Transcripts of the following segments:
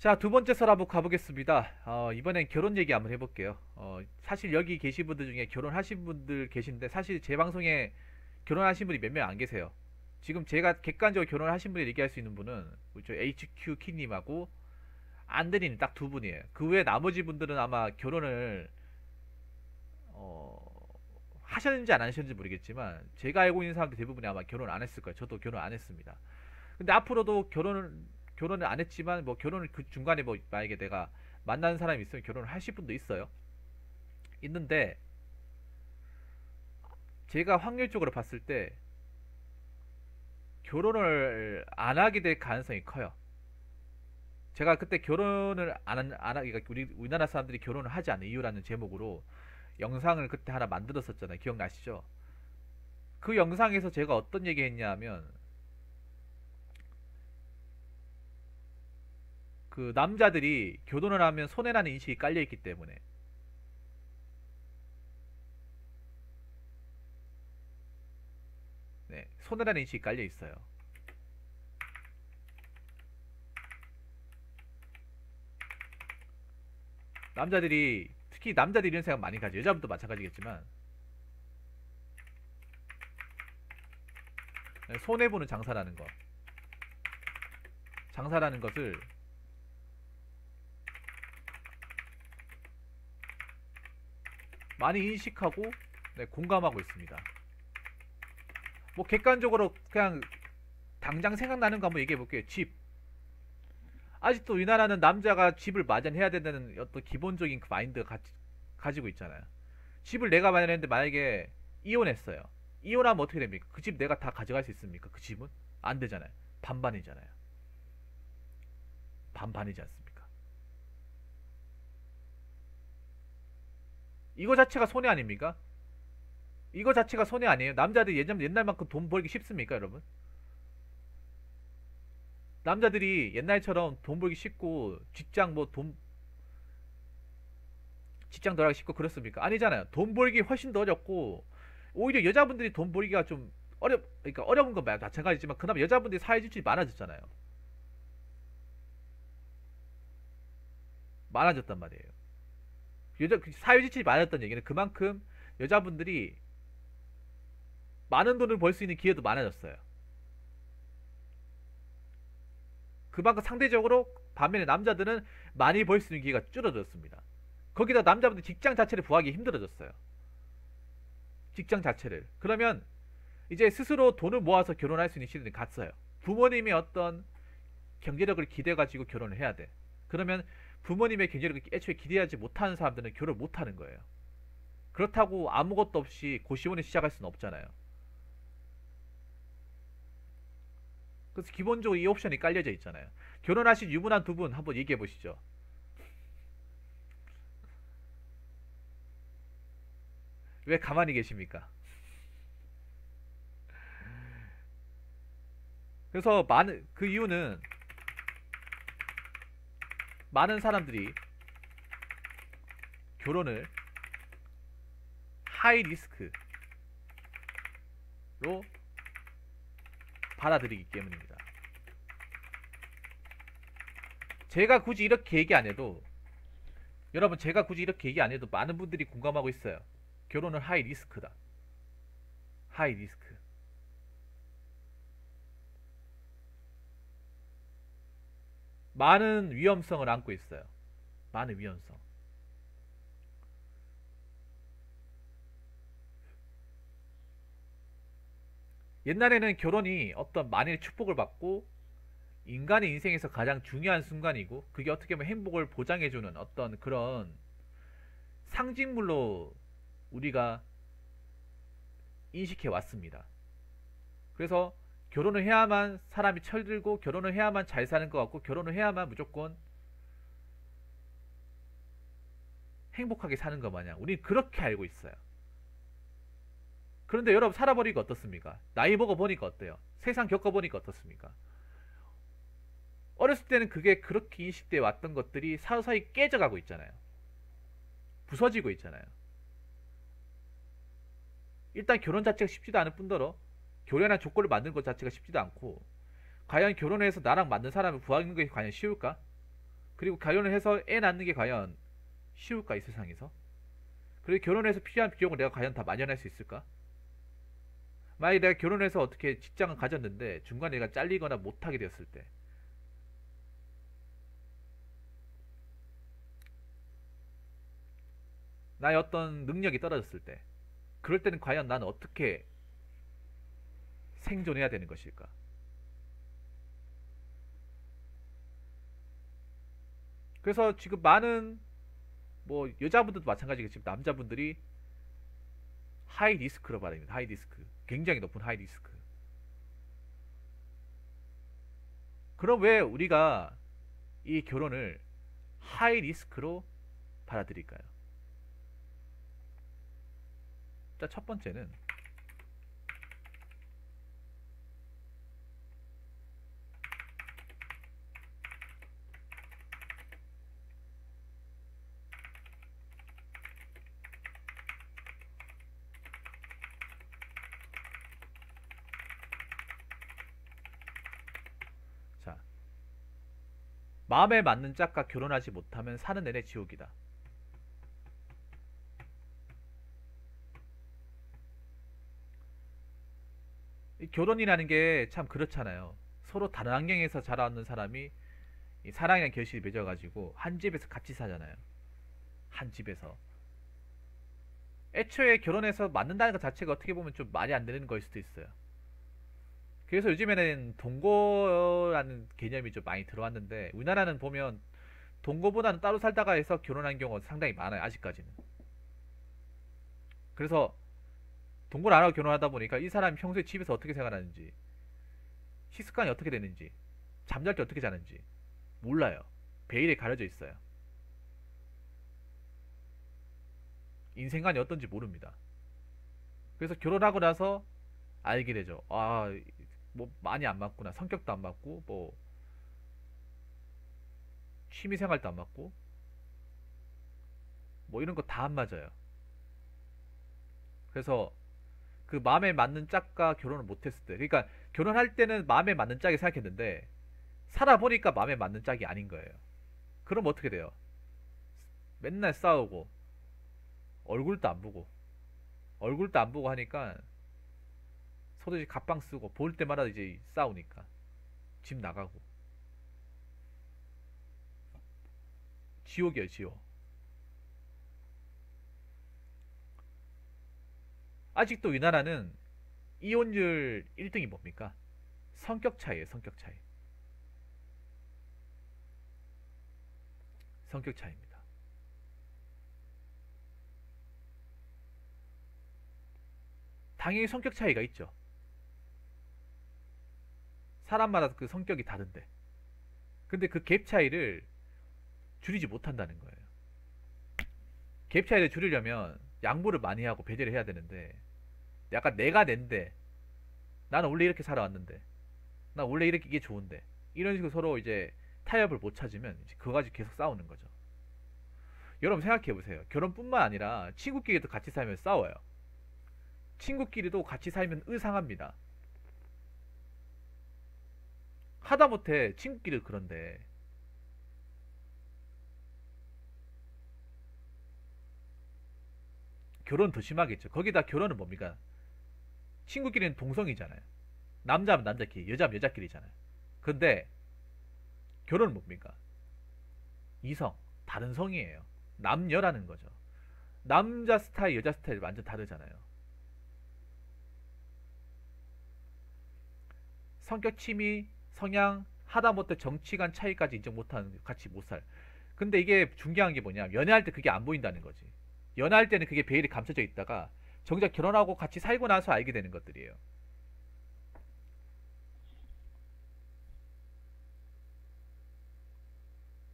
자, 두 번째 썰 한번 가보겠습니다. 이번엔 결혼 얘기 한번 해볼게요. 사실 여기 계신 분들 중에 결혼하신 분들 계신데, 사실 제 방송에 결혼하신 분이 몇 명 안 계세요. 지금 제가 객관적으로 결혼하신 분을 얘기할 수 있는 분은 저 HQ 키님하고 안드님 딱 두 분이에요. 그 외에 나머지 분들은 아마 결혼을 하셨는지 안 하셨는지 모르겠지만, 제가 알고 있는 사람들 대부분이 아마 결혼 안 했을 거예요. 저도 결혼 안 했습니다. 근데 앞으로도 결혼을 안 했지만, 뭐 결혼을 그 중간에 뭐 만약에 내가 만나는 사람이 있으면 결혼을 하실 분도 있어요. 있는데 제가 확률적으로 봤을 때 결혼을 안 하게 될 가능성이 커요. 제가 그때 결혼을 그러니까 우리나라 사람들이 결혼을 하지 않는 이유라는 제목으로 영상을 그때 하나 만들었었잖아요. 기억나시죠? 그 영상에서 제가 어떤 얘기 했냐면, 그 남자들이 결혼을 하면 손해라는 인식이 깔려있기 때문에, 네, 손해라는 인식이 깔려있어요. 남자들이, 특히 남자들이 이런 생각 많이 가죠. 여자분도 마찬가지겠지만, 네, 손해보는 장사라는 것을 많이 인식하고, 네, 공감하고 있습니다. 뭐 객관적으로 그냥 당장 생각나는 거 한번 얘기해 볼게요. 집. 아직도 우리나라는 남자가 집을 마련해야 된다는 어떤 기본적인 그 마인드가 가지고 있잖아요. 집을 내가 마련했는데 만약에 이혼했어요. 이혼하면 어떻게 됩니까? 그 집 내가 다 가져갈 수 있습니까? 그 집은? 안 되잖아요. 반반이잖아요. 반반이지 않습니까? 이거 자체가 손해 아닙니까? 이거 자체가 손해 아니에요? 남자들이 옛날만큼 돈 벌기 쉽습니까, 여러분? 남자들이 옛날처럼 돈 벌기 쉽고 직장 들어가기 쉽고 그렇습니까? 아니잖아요. 돈 벌기 훨씬 더 어렵고, 오히려 여자분들이 돈 벌기가 좀 그러니까 어려운 건 마찬가지지만, 그나마 여자분들이 사회지출이 많아졌잖아요. 많아졌단 말이에요. 사회지출이 많아졌다는 얘기는 그만큼 여자분들이 많은 돈을 벌 수 있는 기회도 많아졌어요. 그만큼 상대적으로 반면에 남자들은 많이 벌 수 있는 기회가 줄어들었습니다. 거기다 남자분들 직장 자체를 구하기 힘들어졌어요. 직장 자체를. 그러면 이제 스스로 돈을 모아서 결혼할 수 있는 시대는 갔어요. 부모님의 어떤 경제력을 기대가지고 결혼을 해야 돼. 그러면 부모님의 경제력을 애초에 기대하지 못하는 사람들은 결혼을 못하는 거예요. 그렇다고 아무것도 없이 고시원에 시작할 수는 없잖아요. 그래서 기본적으로 이 옵션이 깔려져 있잖아요. 결혼하신 유부남 두 분 한번 얘기해 보시죠. 왜 가만히 계십니까? 그래서 그 이유는 많은 사람들이 결혼을 하이 리스크로 받아들이기 때문입니다. 제가 굳이 이렇게 얘기 안 해도, 여러분, 제가 굳이 이렇게 얘기 안 해도 많은 분들이 공감하고 있어요. 결혼은 하이 리스크다. 하이 리스크. 많은 위험성을 안고 있어요. 많은 위험성. 옛날에는 결혼이 어떤 만일 축복을 받고 인간의 인생에서 가장 중요한 순간이고, 그게 어떻게 보면 행복을 보장해주는 어떤 그런 상징물로 우리가 인식해 왔습니다. 그래서 결혼을 해야만 사람이 철들고, 결혼을 해야만 잘 사는 것 같고, 결혼을 해야만 무조건 행복하게 사는 것 마냥 우린 그렇게 알고 있어요. 그런데 여러분, 살아보니까 어떻습니까? 나이 먹어보니까 어때요? 세상 겪어보니까 어떻습니까? 어렸을 때는 그게 그렇게 인식돼 왔던 것들이 서서히 깨져가고 있잖아요. 부서지고 있잖아요. 일단 결혼 자체가 쉽지도 않을 뿐더러 결혼한 조건을 만드는 것 자체가 쉽지도 않고, 과연 결혼해서 나랑 맞는 사람을 구하는 게 과연 쉬울까? 그리고 결혼을 해서 애 낳는 게 과연 쉬울까 이 세상에서? 그리고 결혼해서 필요한 비용을 내가 과연 다 마련할 수 있을까? 만약에 내가 결혼해서 어떻게 직장을 가졌는데 중간에 내가 잘리거나 못하게 되었을 때 나의 어떤 능력이 떨어졌을 때 그럴 때는 과연 나는 어떻게 생존해야 되는 것일까? 그래서 지금 많은 뭐 여자분들도 마찬가지겠지만 남자분들이 하이 리스크로 말합니다. 하이 리스크. 굉장히 높은 하이 리스크. 그럼 왜 우리가 이 결혼을 하이 리스크로 받아들일까요? 자, 첫 번째는 자, 마음에 맞는 짝과 결혼하지 못하면 사는 내내 지옥이다. 이 결혼이라는 게 참 그렇잖아요. 서로 다른 환경에서 자라는 사람이 이 사랑이라는 결실이 맺어가지고 한 집에서 같이 사잖아요. 한 집에서. 애초에 결혼해서 맞는다는 것 자체가 어떻게 보면 좀 말이 안 되는 거일 수도 있어요. 그래서 요즘에는 동거라는 개념이 좀 많이 들어왔는데 우리나라는 보면 동거보다는 따로 살다가 해서 결혼한 경우가 상당히 많아요. 아직까지는. 그래서 동거를 안 하고 결혼하다 보니까 이 사람이 평소에 집에서 어떻게 생활하는지, 식습관이 어떻게 되는지, 잠잘 때 어떻게 자는지 몰라요. 베일에 가려져 있어요. 인생관이 어떤지 모릅니다. 그래서 결혼하고 나서 알게 되죠. 아, 뭐 많이 안 맞구나. 성격도 안 맞고, 뭐 취미생활도 안 맞고, 뭐 이런 거 다 안 맞아요. 그래서 그 마음에 맞는 짝과 결혼을 못했을 때, 그러니까 결혼할 때는 마음에 맞는 짝이 생각했는데 살아보니까 마음에 맞는 짝이 아닌 거예요. 그럼 어떻게 돼요? 맨날 싸우고 얼굴도 안 보고 얼굴도 안 보고 하니까 서로 이제 갑방 쓰고 볼 때마다 이제 싸우니까 집 나가고 지옥이에요, 지옥. 아직도 우리나라는 이혼율 1등이 뭡니까? 성격 차이에요, 성격 차이. 성격 차이입니다. 당연히 성격 차이가 있죠. 사람마다 그 성격이 다른데. 근데 그 갭 차이를 줄이지 못한다는 거예요. 갭 차이를 줄이려면 양보를 많이 하고 배제를 해야 되는데 약간 내가 낸데 나는 원래 이렇게 살아왔는데 나 원래 이렇게 이게 좋은데 이런 식으로 서로 이제 타협을 못 찾으면 이제 그거 가지고 계속 싸우는 거죠. 여러분 생각해 보세요. 결혼뿐만 아니라 친구끼리도 같이 살면 싸워요. 친구끼리도 같이 살면 의상합니다. 하다못해 친구끼리 그런데 결혼 더 심하겠죠. 거기다 결혼은 뭡니까? 친구끼리는 동성이잖아요. 남자면 남자끼리, 여자면 여자끼리잖아요. 근데 결혼은 뭡니까? 이성, 다른 성이에요. 남녀라는 거죠. 남자 스타일, 여자 스타일 완전 다르잖아요. 성격, 취미, 성향, 하다못해 정치관 차이까지 인정 못하는 같이 못 살. 근데 이게 중요한 게 뭐냐? 연애할 때 그게 안 보인다는 거지. 연애할 때는 그게 베일이 감춰져 있다가 정작 결혼하고 같이 살고 나서 알게 되는 것들이에요.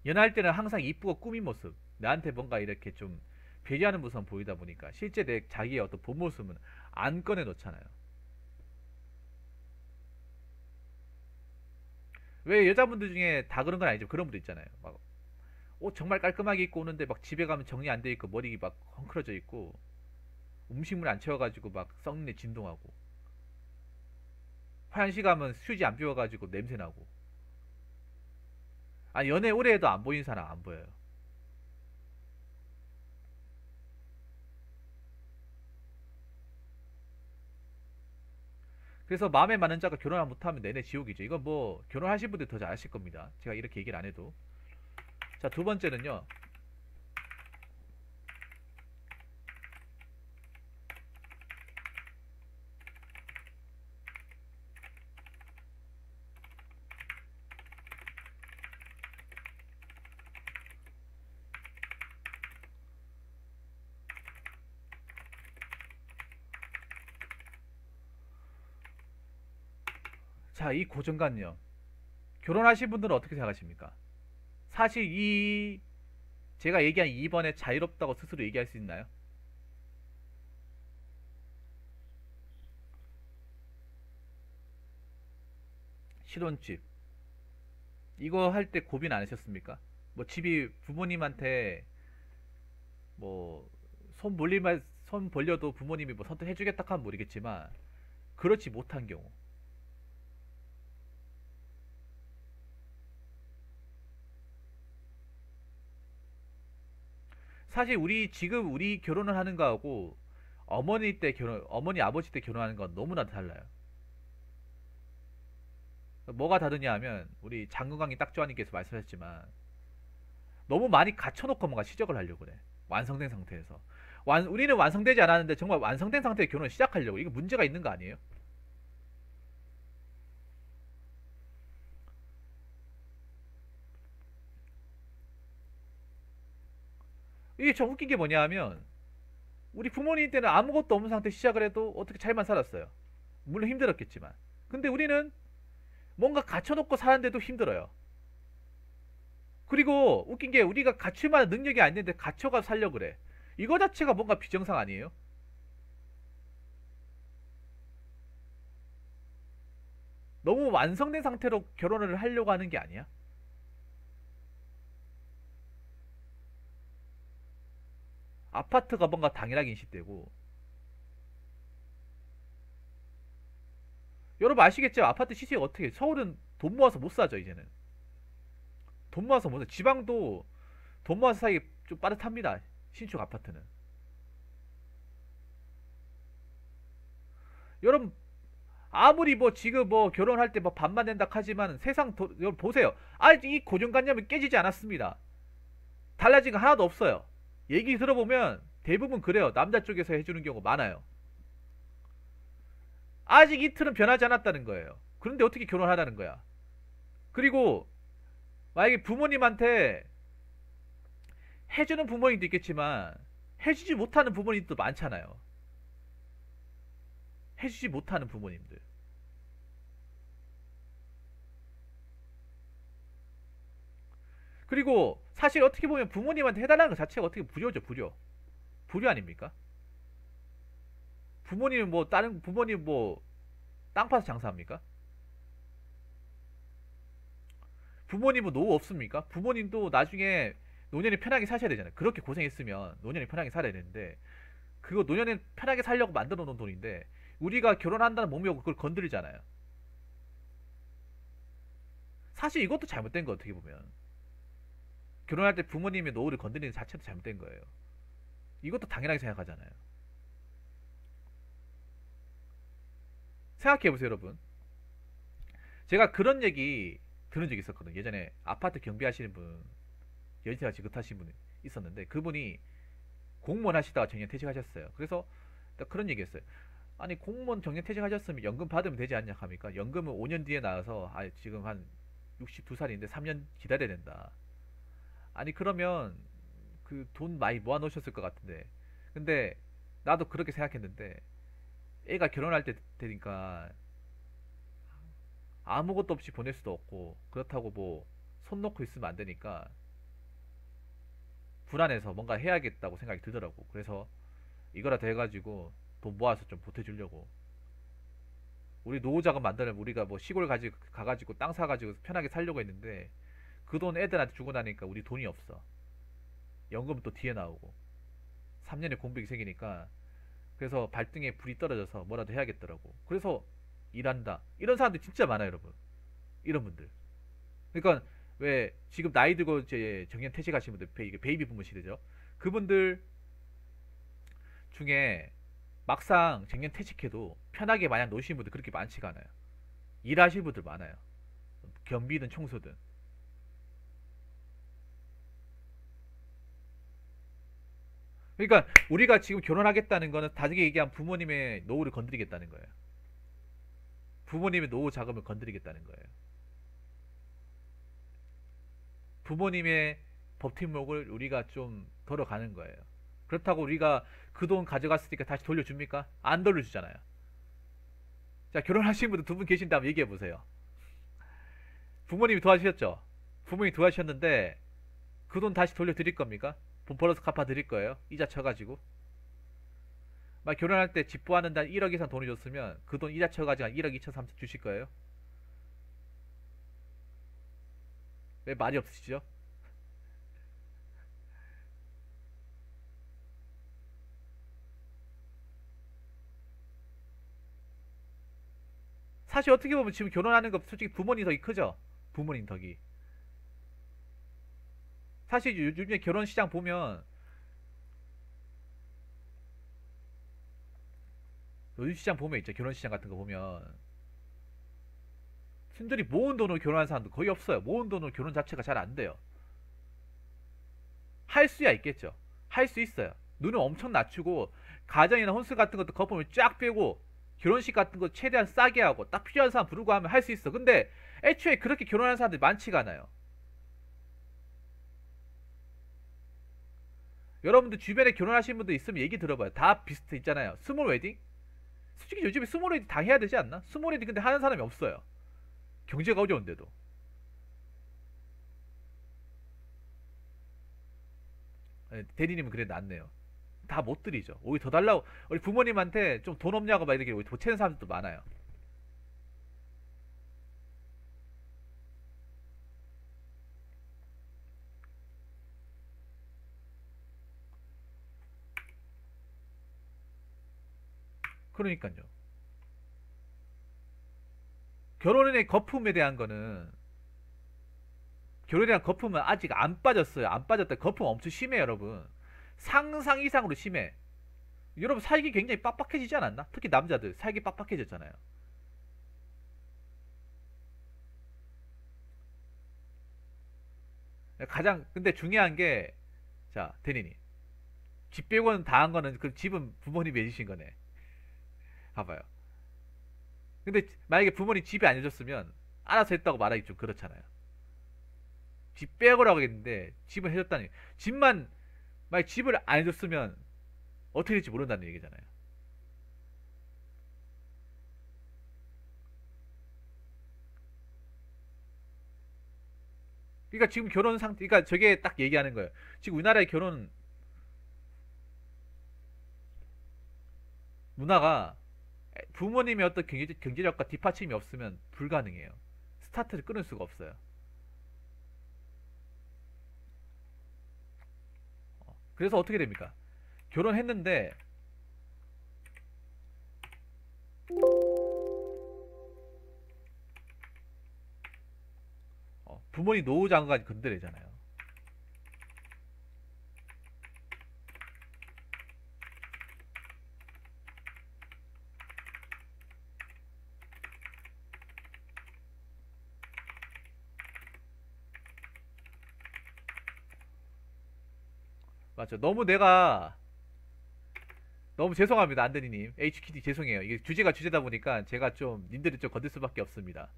연애할 때는 항상 이쁘고 꾸민 모습, 나한테 뭔가 이렇게 좀 배려하는 모습만 보이다 보니까 실제 내 자기의 어떤 본 모습은 안 꺼내 놓잖아요. 왜 여자분들 중에 다 그런 건 아니죠. 그런 분도 있잖아요. 막 옷 정말 깔끔하게 입고 오는데 막 집에 가면 정리 안 돼 있고 머리 막 헝클어져 있고 음식물 안 채워가지고 막 썩네 진동하고 화장실 가면 휴지 안 비워가지고 냄새 나고 아니 연애 오래 해도 안 보이는 사람 안 보여요. 그래서 마음에 맞는 자가 결혼 못하면 내내 지옥이죠. 이건 뭐 결혼하신 분들 더 잘 아실 겁니다. 제가 이렇게 얘기를 안 해도. 자, 두 번째는요. 자, 이 고정관념. 결혼하신 분들은 어떻게 생각하십니까? 사실 이 제가 얘기한 2번에 자유롭다고 스스로 얘기할 수 있나요? 신혼집. 이거 할 때 고민 안 하셨습니까? 뭐 집이 부모님한테 뭐 손 벌려도 부모님이 뭐 선택해주겠다 하면 모르겠지만 그렇지 못한 경우. 사실 지금 우리 결혼을 하는 거하고 어머니 아버지 때 결혼하는 건 너무나 달라요. 뭐가 다르냐 하면 우리 장건강이 딱조아님께서 말씀하셨지만 너무 많이 갖춰놓고 뭔가 시작을 하려고 그래. 완성된 상태에서. 우리는 완성되지 않았는데 정말 완성된 상태에 결혼을 시작하려고. 이거 문제가 있는 거 아니에요? 이게 참 웃긴 게 뭐냐 하면 우리 부모님 때는 아무것도 없는 상태 시작을 해도 어떻게 잘만 살았어요. 물론 힘들었겠지만. 근데 우리는 뭔가 갖춰놓고 사는데도 힘들어요. 그리고 웃긴 게 우리가 갖출 만한 능력이 아닌데 갖춰가 살려고 그래. 이거 자체가 뭔가 비정상 아니에요? 너무 완성된 상태로 결혼을 하려고 하는 게 아니야? 아파트가 뭔가 당연하게 인식되고. 여러분 아시겠죠? 아파트 시세가 어떻게 서울은 돈 모아서 못 사죠 이제는. 돈 모아서 못 사. 지방도 돈 모아서 사기 좀 빠듯합니다. 신축 아파트는. 여러분 아무리 뭐 지금 뭐 결혼할 때 뭐 반만 된다 하지만 여러분 보세요. 아직 이 고정관념은 깨지지 않았습니다. 달라진 거 하나도 없어요. 얘기 들어보면 대부분 그래요. 남자 쪽에서 해주는 경우 많아요. 아직 이틀은 변하지 않았다는 거예요. 그런데 어떻게 결혼하라는 거야? 그리고 만약에 부모님한테 해주는 부모님도 있겠지만 해주지 못하는 부모님도 많잖아요. 해주지 못하는 부모님들. 그리고 사실 어떻게 보면 부모님한테 해달라는 것 자체가 어떻게 불효죠, 불효. 불효 아닙니까? 부모님은 뭐 다른 부모님 뭐 땅 파서 장사합니까? 부모님은 노후 없습니까? 부모님도 나중에 노년에 편하게 사셔야 되잖아요. 그렇게 고생했으면 노년에 편하게 살아야 되는데 그거 노년에 편하게 살려고 만들어 놓은 돈인데 우리가 결혼한다는 목적으로 그걸 건드리잖아요. 사실 이것도 잘못된 거 어떻게 보면 결혼할 때 부모님의 노후를 건드리는 자체도 잘못된 거예요. 이것도 당연하게 생각하잖아요. 생각해보세요 여러분. 제가 그런 얘기 들은 적이 있었거든요. 예전에 아파트 경비하시는 분, 연세가 지긋하신 분 있었는데 그분이 공무원 하시다가 정년 퇴직하셨어요. 그래서 그런 얘기 했어요. 아니 공무원 정년 퇴직하셨으면 연금 받으면 되지 않냐 합니까? 연금은 5년 뒤에 나와서 지금 한 62살인데 3년 기다려야 된다. 아니 그러면 그 돈 많이 모아 놓으셨을 것 같은데 근데 나도 그렇게 생각했는데 애가 결혼할 때 되니까 아무것도 없이 보낼 수도 없고 그렇다고 뭐 손 놓고 있으면 안 되니까 불안해서 뭔가 해야겠다고 생각이 들더라고. 그래서 이거라도 해가지고 돈 모아서 좀 보태주려고. 우리 노후자금 만드는 우리가 뭐 시골 가가지고 땅 사가지고 편하게 살려고 했는데 그 돈 애들한테 주고 나니까 우리 돈이 없어. 연금은 또 뒤에 나오고 3년에 공백이 생기니까 그래서 발등에 불이 떨어져서 뭐라도 해야겠더라고. 그래서 일한다. 이런 사람들 진짜 많아요 여러분. 이런 분들. 그러니까 왜 지금 나이 들고 이제 정년 퇴직하신 분들, 베이비 부모 시대죠. 그분들 중에 막상 정년 퇴직해도 편하게 마냥 노시는 분들 그렇게 많지가 않아요. 일하시는 분들 많아요. 경비든 청소든. 그러니까 우리가 지금 결혼하겠다는 거는 다르게 얘기하면 부모님의 노후를 건드리겠다는 거예요. 부모님의 노후 자금을 건드리겠다는 거예요. 부모님의 버팀목을 우리가 좀 덜어가는 거예요. 그렇다고 우리가 그 돈 가져갔으니까 다시 돌려줍니까? 안 돌려주잖아요. 자, 결혼하신 분들 두 분 계신다면 얘기해 보세요. 부모님이 도와주셨죠? 부모님이 도와주셨는데 그 돈 다시 돌려드릴 겁니까? 돈 벌어서 갚아 드릴 거예요? 이자 쳐가지고. 막 결혼할 때 집보하는 데 1억 이상 돈을 줬으면 그 돈 이자 쳐가지고 한 1억 2천 3천 주실 거예요? 왜 말이 없으시죠? 사실 어떻게 보면 지금 결혼하는 거 솔직히 부모님 덕이 크죠? 부모님 덕이. 사실 요즘에 결혼 시장 보면, 요즘 시장 보면 있죠. 결혼 시장 같은 거 보면 순전히 모은 돈으로 결혼하는 사람도 거의 없어요. 모은 돈으로 결혼 자체가 잘 안 돼요. 할 수야 있겠죠. 할 수 있어요. 눈을 엄청 낮추고 가정이나 혼수 같은 것도 거품을 쫙 빼고 결혼식 같은 거 최대한 싸게 하고 딱 필요한 사람 부르고 하면 할 수 있어. 근데 애초에 그렇게 결혼하는 사람들이 많지가 않아요. 여러분들 주변에 결혼하신 분들 있으면 얘기 들어봐요. 다 비슷해 있잖아요. 스몰 웨딩? 솔직히 요즘에 스몰 웨딩 다 해야 되지 않나? 스몰 웨딩 근데 하는 사람이 없어요. 경제가 어려운데도. 예, 대리님은 그래 낫네요. 다 못 드리죠. 오히려 더 달라고 우리 부모님한테 좀 돈 없냐고 막 이렇게 보채는 사람들도 많아요. 그러니까요. 결혼의 거품에 대한 거는 결혼에 대한 거품은 아직 안 빠졌어요. 안 빠졌다. 거품 엄청 심해 여러분. 상상 이상으로 심해. 여러분 살기 굉장히 빡빡해지지 않았나? 특히 남자들 살기 빡빡해졌잖아요. 가장 근데 중요한 게 자, 대리님. 집 빼고는 다 한 거는 그 집은 부모님이 해주신 거네. 봐봐요. 근데 만약에 부모님 집에 안 해줬으면 알아서 했다고 말하기 좀 그렇잖아요. 집 빼고라고 하겠는데 집은 해줬다니. 집만 만약 집을 안 해줬으면 어떻게 될지 모른다는 얘기잖아요. 그러니까 지금 결혼 상태, 그러니까 저게 딱 얘기하는 거예요. 지금 우리나라의 결혼 문화가 부모님의 어떤 경제력과 뒷받침이 없으면 불가능해요. 스타트를 끊을 수가 없어요. 그래서 어떻게 됩니까? 결혼했는데 부모님 노후 자금까지 건드리잖아요. 맞죠? 너무 죄송합니다, 안드니님. HQD 죄송해요. 이게 주제가 주제다 보니까 제가 좀 님들이 좀 건들 수밖에 없습니다.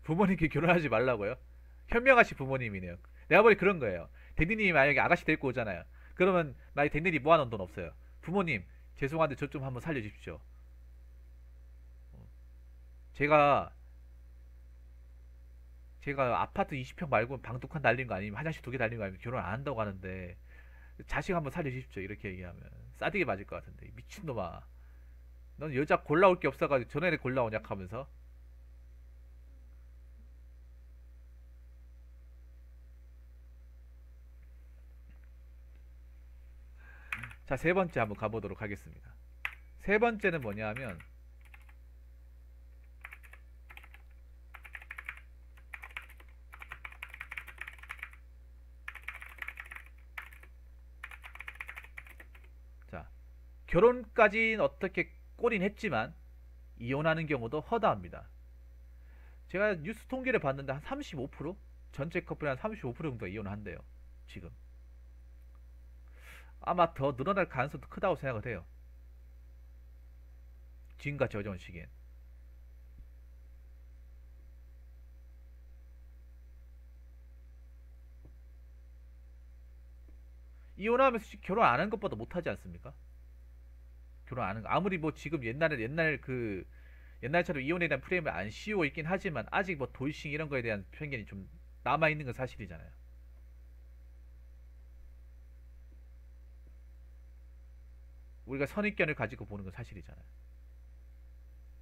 부모님께 결혼하지 말라고요? 현명하신 부모님이네요. 내가 보니 그런 거예요. 댄디님이 만약에 아가씨 데리고 오잖아요. 그러면 만약에 댄디님 모아놓은 돈 없어요. 부모님 죄송한데 저 좀 한번 살려주십시오. 제가 제가 아파트 20평 말고 방 2칸 달린 거 아니면 화장실 2개 달린 거 아니면 결혼 안 한다고 하는데 자식 한번 살려주십시오. 이렇게 얘기하면 싸대기 맞을 것 같은데 미친놈아. 넌 여자 골라올 게 없어가지고 전화에 골라오냐 하면서. 자, 세 번째 한번 가보도록 하겠습니다. 세 번째는 뭐냐 하면, 자, 결혼까지는 어떻게 꼬린 했지만 이혼하는 경우도 허다합니다. 제가 뉴스 통계를 봤는데 한 35%? 전체 커플의 한 35% 정도가 이혼을 한대요. 지금. 아마 더 늘어날 가능성도 크다고 생각을 해요. 지금같이 어려운 시기엔. 이혼하면서 결혼 안 한 것보다 못하지 않습니까? 결혼 안 한 거. 아무리 뭐 지금 옛날처럼 이혼에 대한 프레임을 안 씌우고 있긴 하지만 아직 뭐 돌싱 이런 거에 대한 편견이 좀 남아있는 건 사실이잖아요. 우리가 선입견을 가지고 보는 건 사실이잖아요.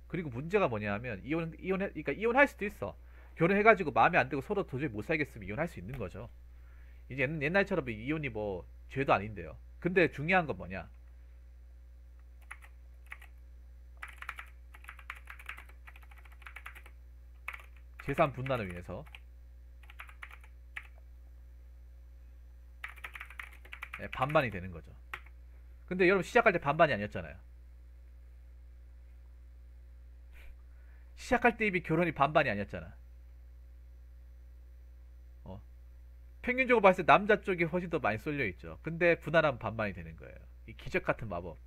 그리고 문제가 뭐냐 하면 그러니까 이혼할 수도 있어. 결혼해가지고 마음에 안 들고 서로 도저히 못 살겠으면 이혼할 수 있는 거죠. 이제 옛날처럼 이혼이 뭐 죄도 아닌데요. 근데 중요한 건 뭐냐? 재산 분란을 위해서 반반이 되는 거죠. 근데 여러분 시작할 때 반반이 아니었잖아요. 시작할 때 이미 결혼이 반반이 아니었잖아. 어. 평균적으로 봤을 때 남자 쪽이 훨씬 더 많이 쏠려 있죠. 근데 분할하면 반반이 되는 거예요. 이 기적 같은 마법.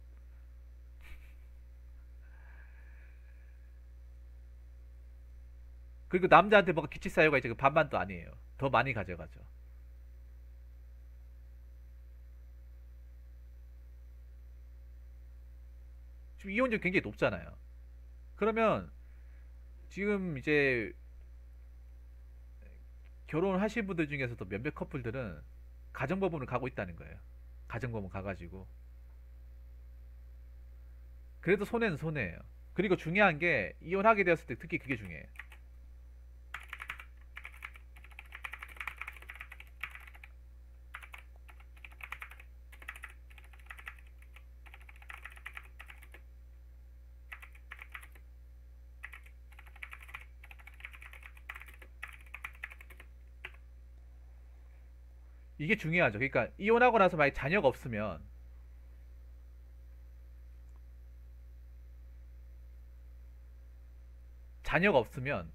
그리고 남자한테 뭐가 기치 사유가 이제 그 반반도 아니에요. 더 많이 가져가죠. 지금 이혼율 굉장히 높잖아요. 그러면 지금 이제 결혼하신 분들 중에서도 몇몇 커플들은 가정법원을 가고 있다는 거예요. 가정법원 가가지고. 그래도 손해는 손해예요. 그리고 중요한 게 이혼하게 되었을 때 특히 그게 중요해요. 이게 중요하죠. 그러니까 이혼하고 나서 만약 자녀가 없으면 자녀가 없으면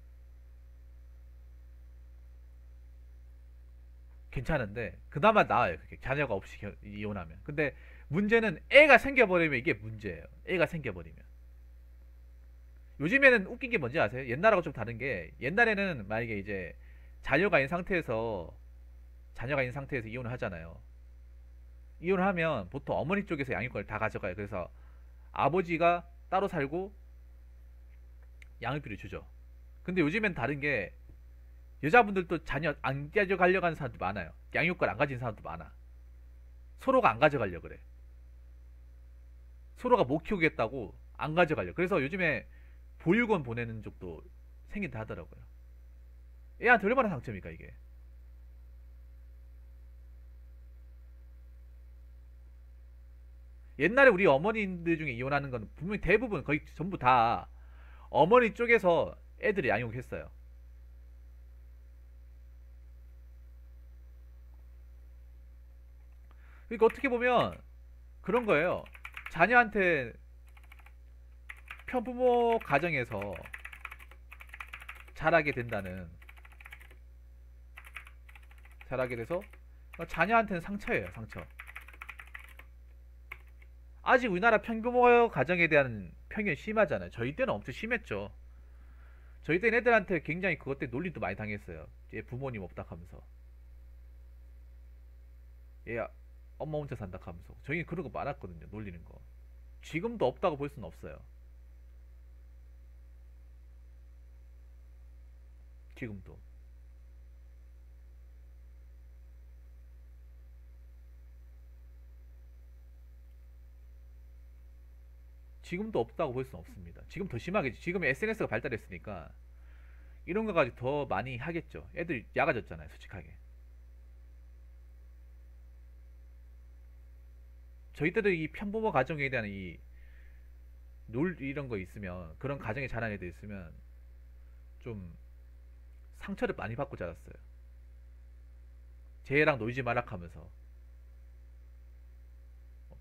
괜찮은데 그나마 나아요. 그게 자녀가 없이 이혼하면. 근데 문제는 애가 생겨버리면 이게 문제예요. 애가 생겨버리면. 요즘에는 웃긴 게 뭔지 아세요? 옛날하고 좀 다른 게 옛날에는 만약에 이제 자녀가 있는 상태에서 자녀가 있는 상태에서 이혼을 하잖아요. 이혼을 하면 보통 어머니 쪽에서 양육권을 다 가져가요. 그래서 아버지가 따로 살고 양육비를 주죠. 근데 요즘엔 다른 게 여자분들도 자녀 안 가져가려고 하는 사람도 많아요. 양육권 안 가진 사람도 많아. 서로가 안 가져가려 그래. 서로가 못 키우겠다고 안 가져가려. 그래서 요즘에 보육원 보내는 쪽도 생긴다 하더라고요. 애한테 얼마나 상처입니까 이게. 옛날에 우리 어머님들 중에 이혼하는 건 분명히 대부분 거의 전부 다 어머니 쪽에서 애들이 양육했어요. 그러니까 어떻게 보면 그런 거예요. 자녀한테 편부모 가정에서 자라게 된다는 자라게 돼서 자녀한테는 상처예요, 상처. 아직 우리나라 편부모 가정에 대한 편견이 심하잖아요. 저희 때는 엄청 심했죠. 저희 때는 애들한테 굉장히 그것 때문에 놀림도 많이 당했어요. 얘 부모님 없다 하면서. 얘 엄마 혼자 산다 하면서. 저희는 그런 거 많았거든요. 놀리는 거. 지금도 없다고 볼 수는 없어요. 지금도. 지금도 없다고 볼 수는 없습니다. 지금 더 심하겠지. 지금 SNS가 발달했으니까 이런 거 가지고 더 많이 하겠죠. 애들 야가졌잖아요, 솔직하게. 저희 때도 이 편부모 가정에 대한 이 놀 이런 거 있으면, 그런 가정에 자란 애들 있으면 좀 상처를 많이 받고 자랐어요. 쟤랑 놀지 마라 하면서.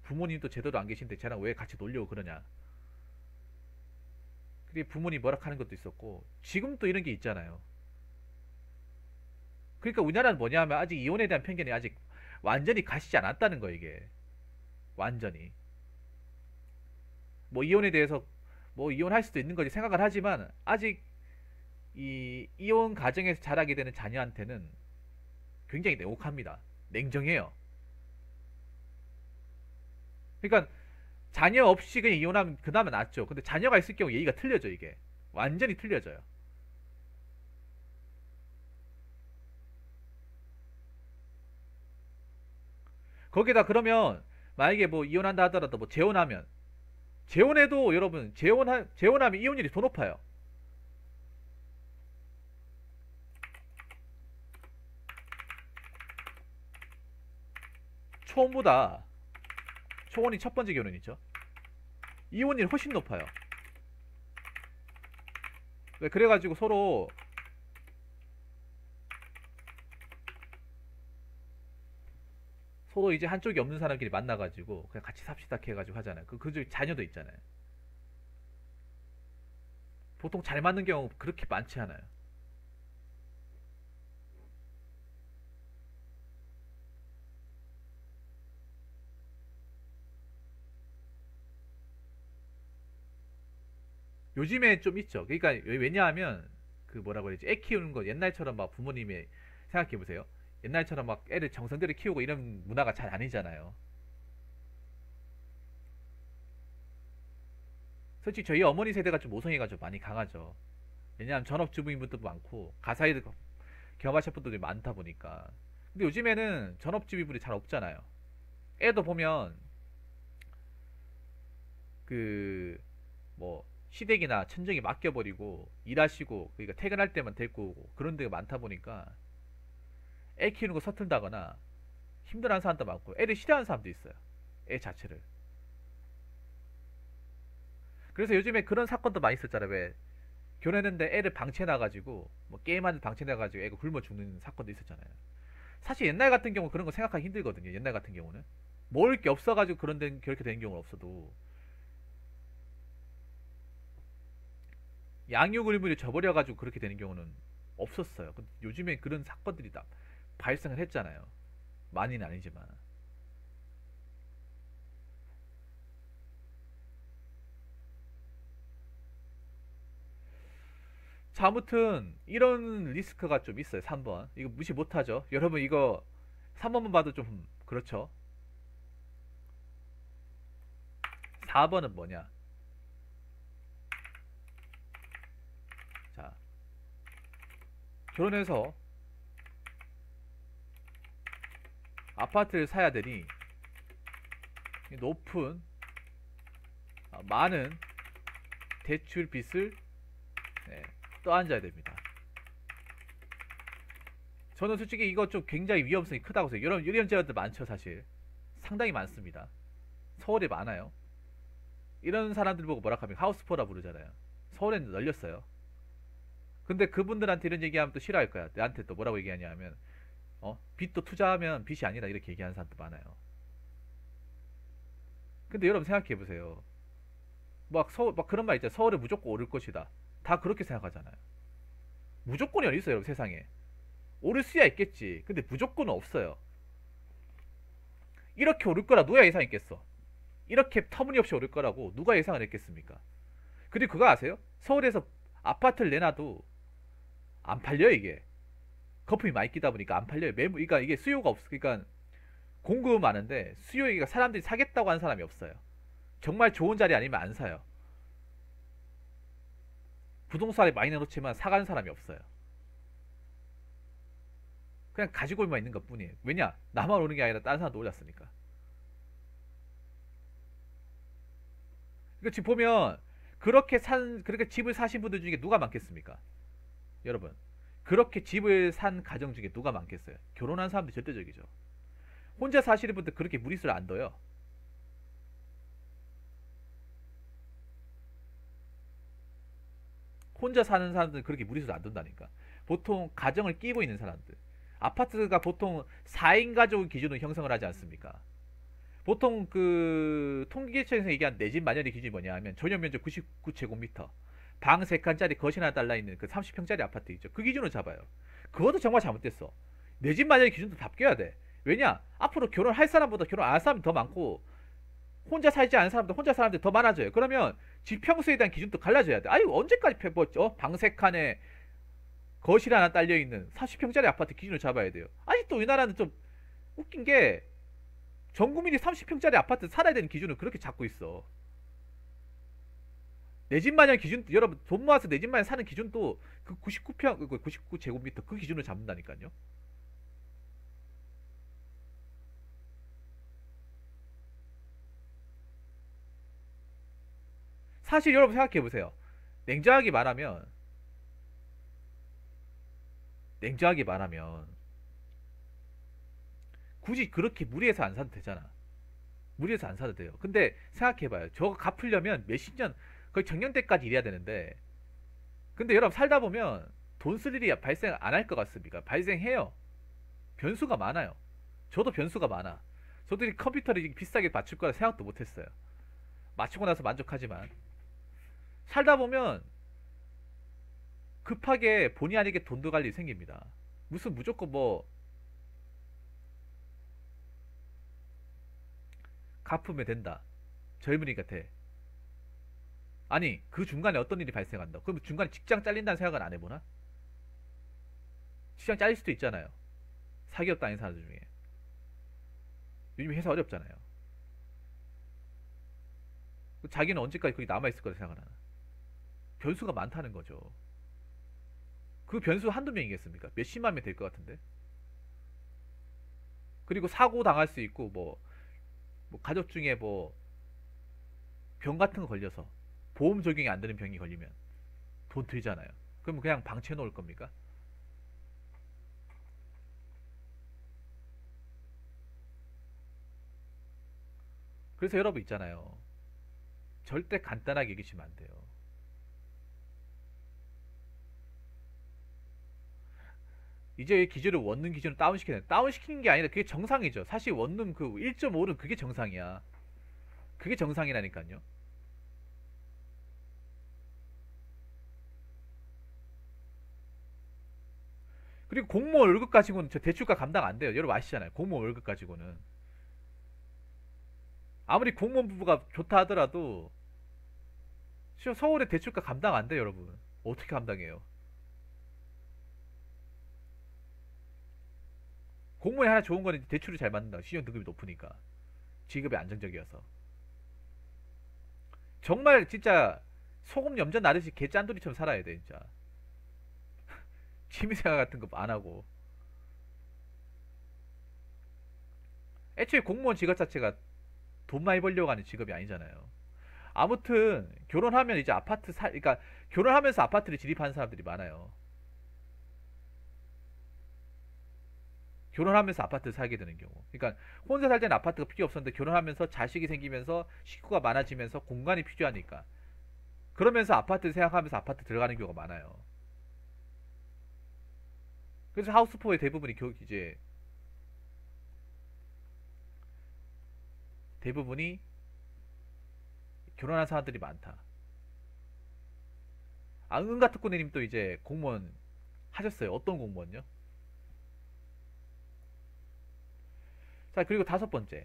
부모님도 제대로 안 계신데 쟤랑 왜 같이 놀려고 그러냐. 그게 부모님 뭐라 하는 것도 있었고, 지금도 이런 게 있잖아요. 그러니까 우리나라는 뭐냐 하면 아직 이혼에 대한 편견이 아직 완전히 가시지 않았다는 거예요, 이게. 완전히. 뭐 이혼에 대해서 뭐 이혼할 수도 있는 거지 생각을 하지만, 아직 이 이혼 가정에서 자라게 되는 자녀한테는 굉장히 냉혹합니다. 냉정해요. 그러니까 자녀 없이 그냥 이혼하면 그나마 낫죠. 근데 자녀가 있을 경우 얘기가 틀려져, 이게. 완전히 틀려져요. 거기다 그러면 만약에 뭐 이혼한다 하더라도 뭐 재혼하면, 재혼해도 여러분 재혼하면 이혼율이 더 높아요. 초혼보다, 초혼이 첫 번째 결혼이죠. 이혼율이 훨씬 높아요. 왜 그래가지고 서로 이제 한쪽이 없는 사람끼리 만나가지고 그냥 같이 삽시다 해가지고 하잖아요. 그 중에 자녀도 있잖아요. 보통 잘 맞는 경우 그렇게 많지 않아요. 요즘에 좀 있죠. 그러니까 왜냐하면 그 뭐라고 해야지, 애 키우는 거 옛날처럼 막 부모님이, 생각해 보세요. 옛날처럼 막 애를 정성들여 키우고 이런 문화가 잘 아니잖아요. 솔직히 저희 어머니 세대가 좀 모성애가 좀 많이 강하죠. 왜냐하면 전업주부인분도 많고 가사일 경험하실 분들이 많다 보니까. 근데 요즘에는 전업주부들이 잘 없잖아요. 애도 보면 그 뭐 시댁이나 친정이 맡겨버리고 일하시고, 그러니까 퇴근할 때만 데리고 오고 그런 데가 많다 보니까 애 키우는 거 서툴다거나 힘들어하는 사람도 많고, 애를 싫어하는 사람도 있어요. 애 자체를. 그래서 요즘에 그런 사건도 많이 있었잖아요. 왜 결혼했는데 애를 방치해놔가지고 뭐 게임하는 방치해놔가지고 애가 굶어 죽는 사건도 있었잖아요. 사실 옛날 같은 경우 그런 거 생각하기 힘들거든요. 옛날 같은 경우는 먹을 게 없어가지고 그렇게 되는 경우는 없어도 양육 의무를 저버려가지고 그렇게 되는 경우는 없었어요. 근데 요즘에 그런 사건들이 다 발생을 했잖아요. 많이는 아니지만. 자, 아무튼 이런 리스크가 좀 있어요. 3번 이거 무시 못하죠. 여러분 이거 3번만 봐도 좀 그렇죠. 4번은 뭐냐. 자, 결혼해서 아파트를 사야 되니 높은 많은 대출 빚을, 네, 떠안아야 됩니다. 저는 솔직히 이거 좀 굉장히 위험성이 크다고 생각해요. 이런 제어들 많죠. 사실 상당히 많습니다. 서울에 많아요. 이런 사람들 보고 뭐라 하면 하우스포라 부르잖아요. 서울에는 널렸어요. 근데 그분들한테 이런 얘기하면 또 싫어할 거야. 내한테 또 뭐라고 얘기하냐 하면, 빚도 투자하면 빚이 아니다 이렇게 얘기하는 사람도 많아요. 근데 여러분 생각해 보세요. 막 그런 말 있잖아요. 서울에 무조건 오를 것이다. 다 그렇게 생각하잖아요. 무조건이 어디 있어요, 여러분 세상에. 오를 수야 있겠지. 근데 무조건은 없어요. 이렇게 오를 거라 누가 예상했겠어? 이렇게 터무니없이 오를 거라고 누가 예상을 했겠습니까? 그리고 그거 아세요? 서울에서 아파트를 내놔도 안 팔려요, 이게. 거품이 많이 끼다 보니까 안 팔려요. 그러니까 이게 수요가 없어. 그러니까 공급은 많은데 수요가, 사람들이 사겠다고 하는 사람이 없어요. 정말 좋은 자리 아니면 안 사요. 부동산에 많이 내놓지만 사가는 사람이 없어요. 그냥 가지고만 있는 것 뿐이에요. 왜냐? 나만 오는 게 아니라 다른 사람도 올랐으니까. 그러니까 지금 보면 그렇게 집을 사신 분들 중에 누가 많겠습니까? 여러분, 그렇게 집을 산 가정 중에 누가 많겠어요? 결혼한 사람들이 절대적이죠. 혼자 사시는 분들 그렇게 무리수를 안 둬요. 혼자 사는 사람들은 그렇게 무리수도 안 둔다니까. 보통 가정을 끼고 있는 사람들. 아파트가 보통 4인 가족 기준으로 형성을 하지 않습니까? 보통 그 통계청에서 얘기한 내 집 마련의 기준이 뭐냐 하면 전용 면적 99제곱미터, 방 3칸짜리 거실 하나 달라 있는 그 30평짜리 아파트 있죠. 그 기준으로 잡아요. 그것도 정말 잘못됐어. 내 집 마련의 기준도 바뀌어야 돼. 왜냐? 앞으로 결혼할 사람보다 결혼 안 할 사람이 더 많고 혼자 살지 않은 사람도 혼자 사람들이 더 많아져요. 그러면 집 평수에 대한 기준도 갈라져야 돼. 아니 언제까지 방 3칸에 거실 하나 딸려 있는 30평짜리 아파트 기준을 잡아야 돼요. 아니 또 우리나라는 좀 웃긴 게 전 국민이 30평짜리 아파트 살아야 되는 기준을 그렇게 잡고 있어. 내 집 마련 기준, 여러분 돈 모아서 내 집 마련 사는 기준도 그 99평, 99제곱미터 그 기준을 잡는다니까요. 사실 여러분 생각해 보세요. 냉정하게 말하면, 냉정하게 말하면 굳이 그렇게 무리해서 안 사도 되잖아. 무리해서 안 사도 돼요. 근데 생각해봐요. 저거 갚으려면 몇십 년, 거의 정년 때까지 일해야 되는데, 근데 여러분 살다 보면 돈 쓸 일이 발생 안 할 것 같습니까? 발생해요. 변수가 많아요. 저도 변수가 많아. 저도 이 컴퓨터를 비싸게 맞출 거라 생각도 못했어요. 맞추고 나서 만족하지만 살다 보면 급하게 본의 아니게 돈 들어갈 일이 생깁니다. 무슨 무조건 뭐 갚으면 된다. 젊은이가 돼. 아니 그 중간에 어떤 일이 발생한다. 그럼 중간에 직장 잘린다는 생각은 안 해보나? 직장 잘릴 수도 있잖아요. 사기업 다닌 사람들 중에. 요즘 회사 어렵잖아요. 자기는 언제까지 거기 남아있을 거라 생각을 하나. 변수가 많다는 거죠. 그 변수 한두 명이겠습니까? 몇십만 명 될 것 같은데. 그리고 사고 당할 수 있고 뭐 가족 중에 뭐 병 같은 거 걸려서 보험 적용이 안 되는 병이 걸리면 돈 들잖아요. 그럼 그냥 방치해 놓을 겁니까? 그래서 여러분 있잖아요. 절대 간단하게 여기시면 안 돼요. 이제 기준을 원룸 기준으로 다운시켜야 돼. 다운시키는 게 아니라 그게 정상이죠. 사실 원룸 그 1.5는 그게 정상이야. 그게 정상이라니까요. 그리고 공무원 월급 가지고는 저 대출가 감당 안 돼요. 여러분 아시잖아요. 공무원 월급 가지고는. 아무리 공무원 부부가 좋다 하더라도 서울의 대출가 감당 안 돼요, 여러분. 어떻게 감당해요? 공무원이 하나 좋은 거는 대출을 잘 받는다. 신용 등급이 높으니까. 지급이 안정적이어서. 정말 진짜 소금 염전 나듯이 개짠돌이처럼 살아야 돼, 진짜. 취미생활 같은 거 안 하고. 애초에 공무원 직업 자체가 돈 많이 벌려고 하는 직업이 아니잖아요. 아무튼 결혼하면 이제 그러니까 결혼하면서 아파트를 지립하는 사람들이 많아요. 결혼하면서 아파트를 살게 되는 경우. 그러니까 혼자 살 때는 아파트가 필요 없었는데 결혼하면서 자식이 생기면서 식구가 많아지면서 공간이 필요하니까. 그러면서 아파트를 생각하면서 아파트 들어가는 경우가 많아요. 그래서 하우스포의 대부분이 이제 대부분이 결혼한 사람들이 많다. 아, 은가특구님 또 이제 공무원 하셨어요. 어떤 공무원요? 자, 그리고 다섯 번째.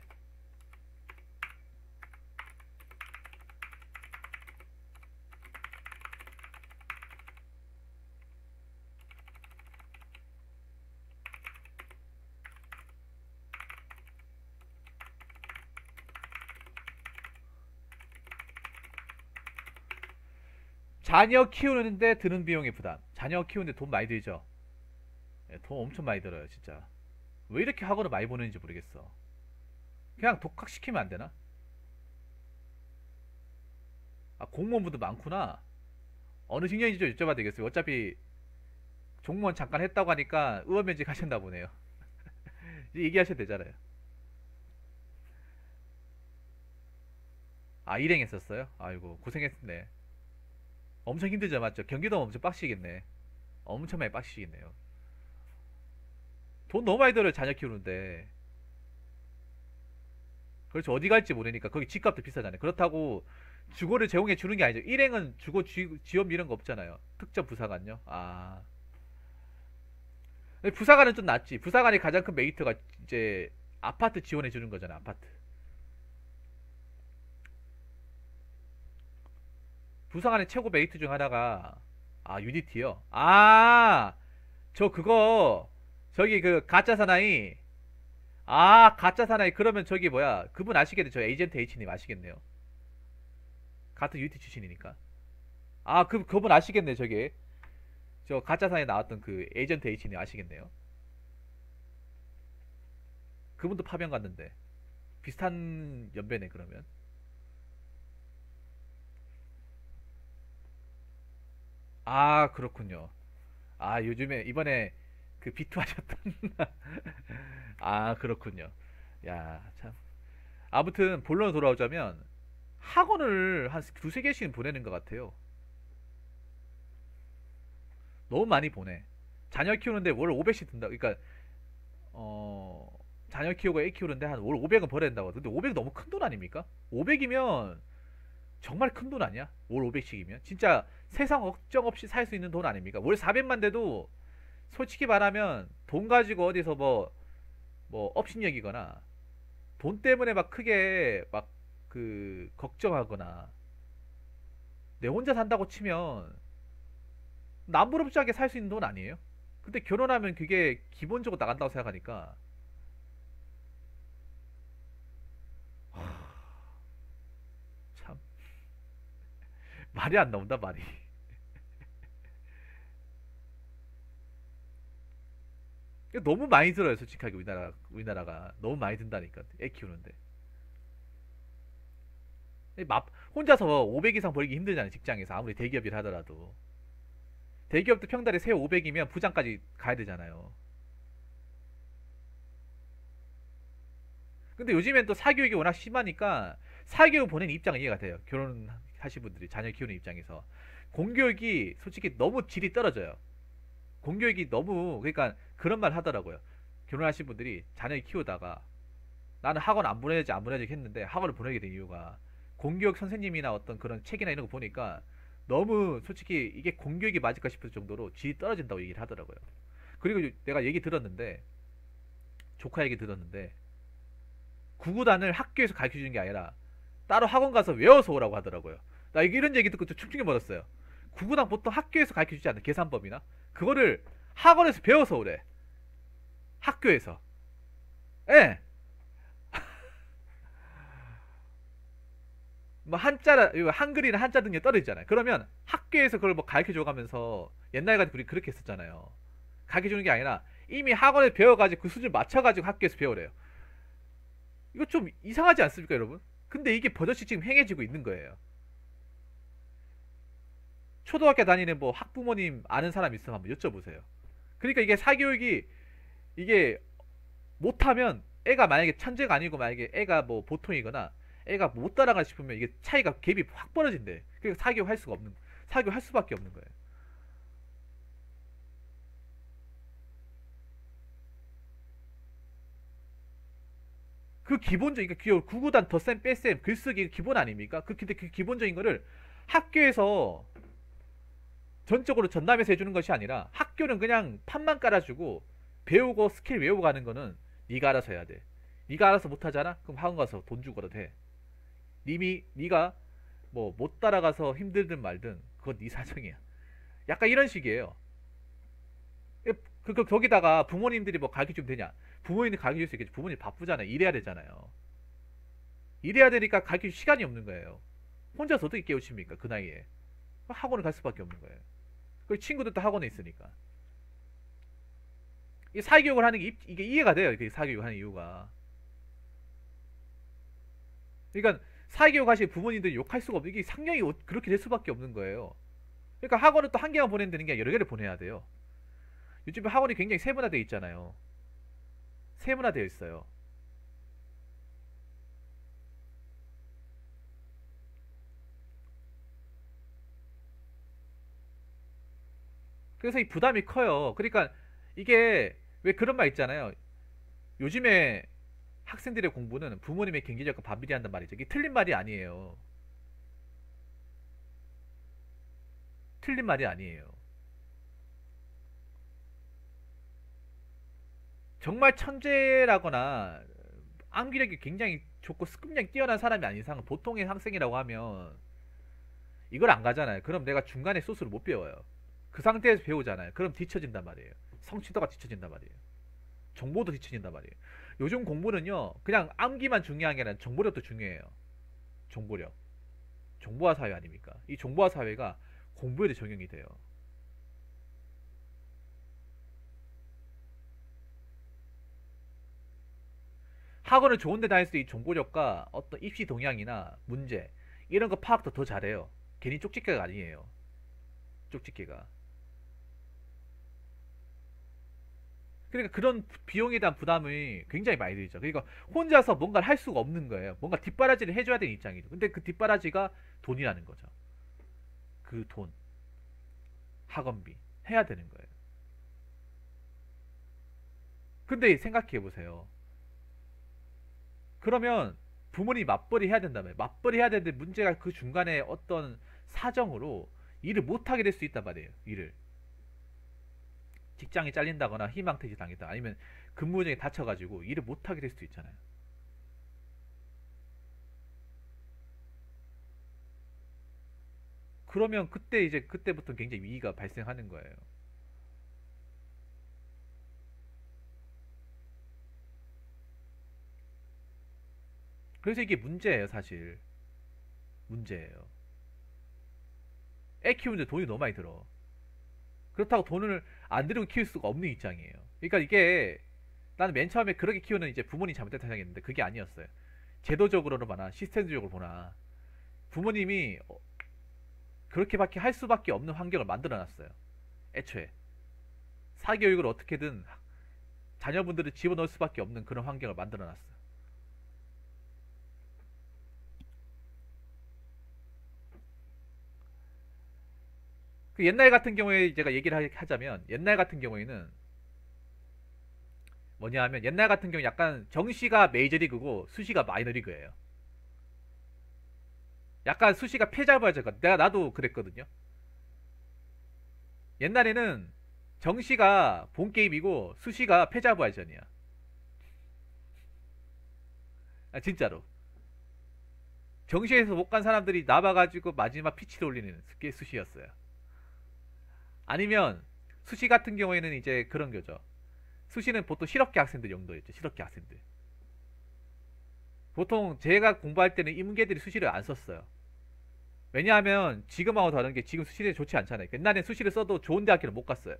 자녀 키우는데 드는 비용의 부담. 자녀 키우는데 돈 많이 들죠? 예, 돈 엄청 많이 들어요, 진짜. 왜 이렇게 학원을 많이 보내는지 모르겠어. 그냥 독학시키면 안 되나? 아, 공무원분도 많구나. 어느 직년인지 좀 여쭤봐도 되겠어요. 어차피 공무원 잠깐 했다고 하니까 의원면직 하셨나 보네요. 이제 얘기하셔도 되잖아요. 아, 일행했었어요? 아이고, 고생했네. 엄청 힘들죠, 맞죠? 경기도 엄청 빡시겠네. 엄청 많이 빡시겠네요. 돈 너무 많이 들어요, 자녀 키우는데. 그렇죠. 어디 갈지 모르니까 거기 집값도 비싸잖아요. 그렇다고 주거를 제공해 주는 게 아니죠. 일행은 주거 지원 이런 거 없잖아요. 특정 부사관요. 아, 부사관은 좀 낫지. 부사관이 가장 큰 메리트가 이제 아파트 지원해 주는 거잖아. 아파트. 부사관의 최고 메리트 중 하나가 아, 유니티요. 아, 저 그거 저기 그 가짜 사나이. 아, 가짜 사나이. 그러면 저기 뭐야? 그분 아시겠네. 저 에이전트 H님 아시겠네요. 같은 유니티 출신이니까. 아, 그분 아시겠네. 저기 저 가짜 사나이 나왔던 그 에이전트 H님 아시겠네요. 그분도 파병 갔는데 비슷한 연배네 그러면. 아, 그렇군요. 아, 요즘에 이번에 그 비투 하셨던. 아, 그렇군요. 야, 참. 아무튼 본론으로 돌아오자면 학원을 한 두세 개씩은 보내는 것 같아요. 너무 많이 보내. 자녀 키우는데 월 500씩 든다. 그러니까 어 자녀 키우고 애 키우는데 한 월 500은 벌어야 된다고. 근데 500 너무 큰 돈 아닙니까? 500이면 정말 큰 돈 아니야? 월 500씩이면 진짜 세상 걱정 없이 살 수 있는 돈 아닙니까? 월 400만 돼도 솔직히 말하면 돈 가지고 어디서 뭐 업신여기거나 돈 때문에 막 크게 막 그 걱정하거나 내 혼자 산다고 치면 남부럽지하게 살 수 있는 돈 아니에요? 근데 결혼하면 그게 기본적으로 나간다고 생각하니까 참 말이 안 나온다 말이. 너무 많이 들어요 솔직하게. 우리나라가 너무 많이 든다니까 애 키우는데. 혼자서 500 이상 벌기 힘들잖아요 직장에서. 아무리 대기업일 하더라도 대기업도 평달에 세 500이면 부장까지 가야 되잖아요. 근데 요즘엔 또 사교육이 워낙 심하니까 사교육 보내는 입장은 이해가 돼요. 결혼하신 분들이 자녀 키우는 입장에서 공교육이 솔직히 너무 질이 떨어져요. 공교육이 너무, 그러니까 그런 말 하더라고요. 결혼하신 분들이 자녀 키우다가 나는 학원 안 보내야지 안 보내야지 했는데 학원을 보내게 된 이유가 공교육 선생님이나 어떤 그런 책이나 이런 거 보니까 너무 솔직히 이게 공교육이 맞을까 싶을 정도로 질이 떨어진다고 얘기를 하더라고요. 그리고 내가 얘기 들었는데, 조카 얘기 들었는데 구구단을 학교에서 가르쳐 주는 게 아니라 따로 학원 가서 외워서 오라고 하더라고요. 나 이런 얘기 듣고 좀 충격을 받았어요. 구구단 보통 학교에서 가르쳐 주지 않는 계산법이나 그거를 학원에서 배워서 오래. 학교에서. 예. 뭐 한자, 한글이나 한자 등에 떨어지잖아요. 그러면 학교에서 그걸 뭐 가르쳐 줘가면서 옛날 같은 우리 그렇게 했었잖아요. 가르쳐 주는 게 아니라 이미 학원에 배워가지고 그 수준 맞춰가지고 학교에서 배우래요. 이거 좀 이상하지 않습니까, 여러분? 근데 이게 버젓이 지금 행해지고 있는 거예요. 초등학교 다니는 뭐 학부모님 아는 사람 있으면 한번 여쭤보세요. 그러니까 이게 사교육이 이게 못하면 애가 만약에 천재가 아니고 만약에 애가 뭐 보통이거나 애가 못 따라가 싶으면 이게 차이가 갭이 확 벌어진대. 그러니까 사교육 할 수밖에 없는 거예요. 그 기본적인 그러니까 구구단 덧셈 뺄셈 글쓰기 기본 아닙니까? 근데 그 기본적인 거를 학교에서 전적으로 전담해서 해주는 것이 아니라 학교는 그냥 판만 깔아주고 배우고 스킬 외우고 가는 거는 네가 알아서 해야 돼. 네가 알아서 못하잖아? 그럼 학원 가서 돈 주고도 돼. 네가 뭐 못 따라가서 힘들든 말든 그건 네 사정이야. 약간 이런 식이에요. 거기다가 부모님들이 뭐 가르쳐 주면 되냐? 부모님이 가르쳐 줄 수 있겠지. 부모님 바쁘잖아요. 일해야 되잖아요. 일해야 되니까 가르쳐 줄 시간이 없는 거예요. 혼자서 어떻게 깨우칩니까? 그 나이에. 학원을 갈 수밖에 없는 거예요. 그 친구들도 학원에 있으니까. 이 사교육을 하는 게 이게 이해가 돼요. 그 사교육을 하는 이유가. 그러니까 사교육 하시는 부모님들이 욕할 수가 없는 이게 상령이 그렇게 될 수밖에 없는 거예요. 그러니까 학원을 또 한 개만 보내면 되는 게 아니라 여러 개를 보내야 돼요. 요즘에 학원이 굉장히 세분화되어 있잖아요. 세분화되어 있어요. 그래서 이 부담이 커요. 그러니까 이게 왜 그런 말 있잖아요. 요즘에 학생들의 공부는 부모님의 경제력과 반비례한단 말이죠. 이게 틀린 말이 아니에요. 틀린 말이 아니에요. 정말 천재라거나 암기력이 굉장히 좋고 습득량이 뛰어난 사람이 아닌 이상은 보통의 학생이라고 하면 이걸 안 가잖아요. 그럼 내가 중간에 소스를 못 배워요. 그 상태에서 배우잖아요. 그럼 뒤처진단 말이에요. 성취도가 뒤처진단 말이에요. 정보도 뒤처진단 말이에요. 요즘 공부는요, 그냥 암기만 중요한 게 아니라 정보력도 중요해요. 정보력. 정보화 사회 아닙니까? 이 정보화 사회가 공부에도 적용이 돼요. 학원을 좋은 데 다닐 때 이 정보력과 어떤 입시 동향이나 문제 이런 거 파악도 더 잘해요. 괜히 쪽집게가 아니에요. 쪽집게가. 그러니까 그런 비용에 대한 부담이 굉장히 많이 들죠. 그러니까 혼자서 뭔가를 할 수가 없는 거예요. 뭔가 뒷바라지를 해줘야 되는 입장이죠. 근데 그 뒷바라지가 돈이라는 거죠. 그 돈, 학원비 해야 되는 거예요. 근데 생각해 보세요. 그러면 부모님이 맞벌이 해야 된다면 맞벌이 해야 되는데 문제가 그 중간에 어떤 사정으로 일을 못하게 될 수 있단 말이에요. 일을 직장이 잘린다거나 희망퇴직 당했다 아니면 근무중에 다쳐가지고 일을 못하게 될 수도 있잖아요. 그러면 그때 이제 그때부터 굉장히 위기가 발생하는 거예요. 그래서 이게 문제예요, 사실. 문제예요. 애 키우는데 돈이 너무 많이 들어. 그렇다고 돈을 안 들이고 키울 수가 없는 입장이에요. 그러니까 이게 나는 맨 처음에 그렇게 키우는 이제 부모님 잘못됐다 생각했는데 그게 아니었어요. 제도적으로는 보나 시스템적으로 보나 부모님이 그렇게밖에 할 수밖에 없는 환경을 만들어 놨어요. 애초에 사교육을 어떻게든 자녀분들을 집어넣을 수밖에 없는 그런 환경을 만들어 놨어요. 그 옛날 같은 경우에 제가 얘기를 하자면 옛날 같은 경우에는 뭐냐 하면 옛날 같은 경우 약간 정시가 메이저리그고 수시가 마이너리그예요. 약간 수시가 패자부활전. 내가 나도 그랬거든요. 옛날에는 정시가 본 게임이고 수시가 패자부활전이야. 아, 진짜로. 정시에서 못 간 사람들이 남아가지고 마지막 피치를 올리는 게 수시였어요. 아니면 수시 같은 경우에는 이제 그런 거죠. 수시는 보통 실업계 학생들 용도였죠. 실업계 학생들. 보통 제가 공부할 때는 인문계들이 수시를 안 썼어요. 왜냐하면 지금하고 다른 게 지금 수시대 좋지 않잖아요. 옛날엔 수시를 써도 좋은 대학교를 못 갔어요.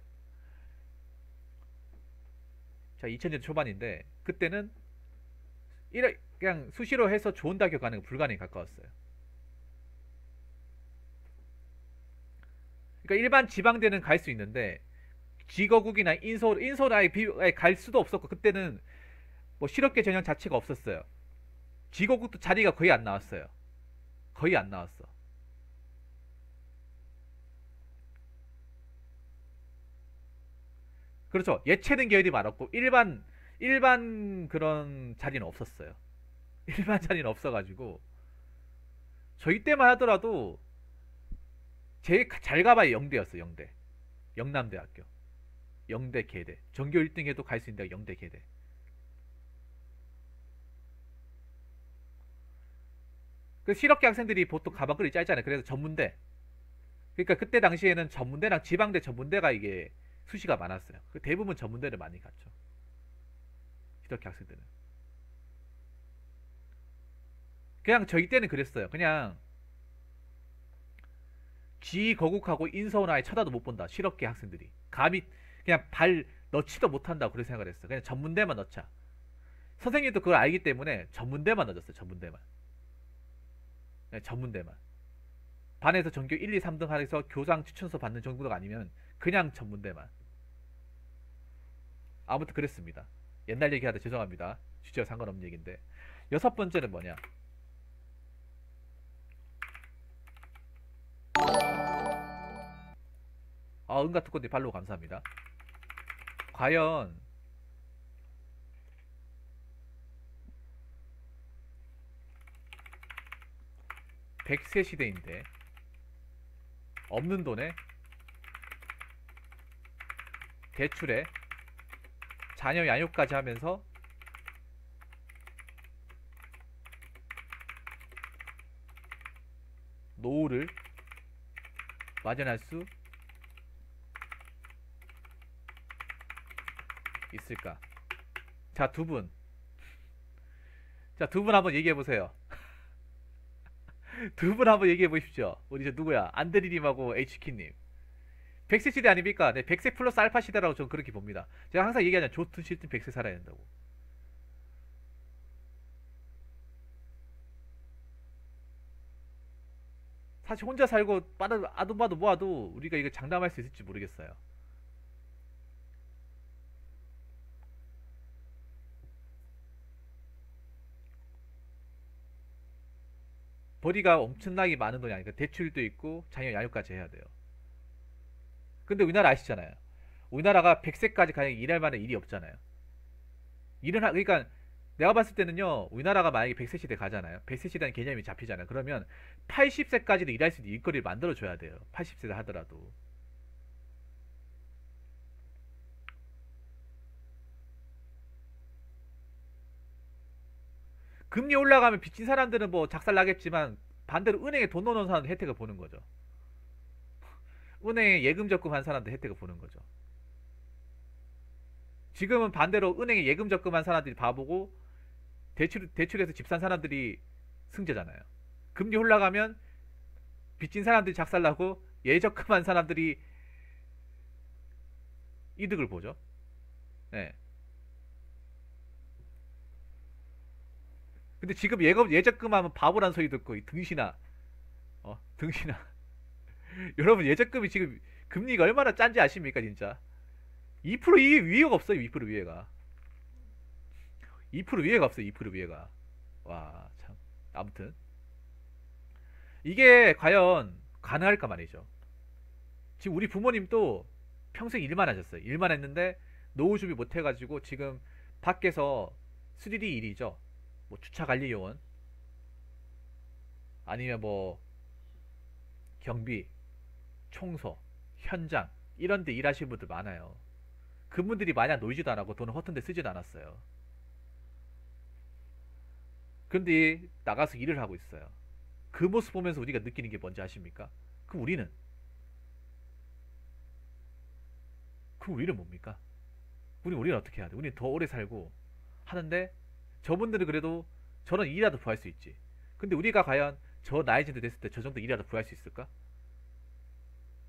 자, 2000년 초반인데 그때는 그냥 수시로 해서 좋은 대학교 가는 거 불가능에 가까웠어요. 그러니까 일반 지방대는 갈 수 있는데 지거국이나 인서울 아예 갈 수도 없었고 그때는 뭐 실업계 전형 자체가 없었어요. 지거국도 자리가 거의 안 나왔어요. 거의 안 나왔어. 그렇죠. 예체능 계열이 많았고 일반 그런 자리는 없었어요. 일반 자리는 없어가지고 저희 때만 하더라도 제일 잘 가봐야 영대였어. 영대. 영남대학교. 영대 계대. 전교 1등 해도 갈 수 있는 데가 영대 계대. 그 실업계 학생들이 보통 가방끈이 짧잖아요. 그래서 전문대. 그러니까 그때 당시에는 전문대랑 지방대 전문대가 이게 수시가 많았어요. 그 대부분 전문대를 많이 갔죠. 실업계 학생들은. 그냥 저희 때는 그랬어요. 그냥 지 거국하고 인서울 아예 쳐다도 못 본다. 실업계 학생들이. 감히 그냥 발 넣지도 못한다고 그렇게 생각을 했어. 그냥 전문대만 넣자. 선생님도 그걸 알기 때문에 전문대만 넣었어요. 전문대만. 네, 전문대만. 반에서 전교 1, 2, 3등 하면서 교상 추천서 받는 정도가 아니면 그냥 전문대만. 아무튼 그랬습니다. 옛날 얘기하다 죄송합니다. 주제와 상관없는 얘기인데. 여섯 번째는 뭐냐? 아, 은가특권대 팔로우 감사합니다. 과연 100세 시대인데 없는 돈에 대출에 자녀 양육까지 하면서 노후를 마련할 수 있을까? 자, 두 분. 자, 두 분 한번 얘기해 보세요. 두 분 한번 얘기해 보십시오. 우리 저 누구야? 안드리님하고 HK님. 100세 시대 아닙니까? 네, 100세 플러스 알파 시대라고 저는 그렇게 봅니다. 제가 항상 얘기하잖아요. 좋든 싫든 100세 살아야 된다고. 사실 혼자 살고 아도 봐도 모아도 우리가 이거 장담할 수 있을지 모르겠어요. 벌이가 엄청나게 많은 돈이 아니니까 대출도 있고 자녀 양육까지 해야 돼요. 근데 우리나라 아시잖아요. 우리나라가 100세까지 가냥 일할 만한 일이 없잖아요. 그러니까 내가 봤을 때는요. 우리나라가 만약에 100세 시대 가잖아요. 100세 시대는 개념이 잡히잖아요. 그러면 80세까지도 일할 수 있는 일거리를 만들어 줘야 돼요. 80세다 하더라도. 금리 올라가면 빚진 사람들은 뭐 작살 나겠지만 반대로 은행에 돈 넣어놓은 사람들 혜택을 보는 거죠. 은행에 예금 적금한 사람들 혜택을 보는 거죠. 지금은 반대로 은행에 예금 적금한 사람들이 바보고 대출해서 집 산 사람들이 승자잖아요. 금리 올라가면 빚진 사람들이 작살나고 예적금한 사람들이 이득을 보죠. 네. 근데 지금 예적금하면 바보란 소리 듣고 이 등신아, 등신아. 여러분 예적금이 지금 금리가 얼마나 짠지 아십니까 진짜? 2% 위에가 없어요. 2% 위에가. 2% 위에가 없어요. 2% 위에가. 와, 참. 아무튼 이게 과연 가능할까 말이죠. 지금 우리 부모님도 평생 일만 하셨어요. 일만 했는데 노후 준비 못 해가지고 지금 밖에서 3D 일이죠. 뭐 주차 관리 요원 아니면 뭐 경비, 청소, 현장 이런 데 일하시는 분들 많아요. 그분들이 마냥 놀지도 않았고 돈을 허튼 데 쓰지도 않았어요. 근데 나가서 일을 하고 있어요. 그 모습 보면서 우리가 느끼는 게 뭔지 아십니까? 그럼 우리는 뭡니까? 우리는 어떻게 해야 돼? 우리는 더 오래 살고 하는데 저분들은 그래도 저런 일이라도 구할 수 있지. 근데 우리가 과연 저 나이 정도 됐을 때 저 정도 일이라도 구할 수 있을까?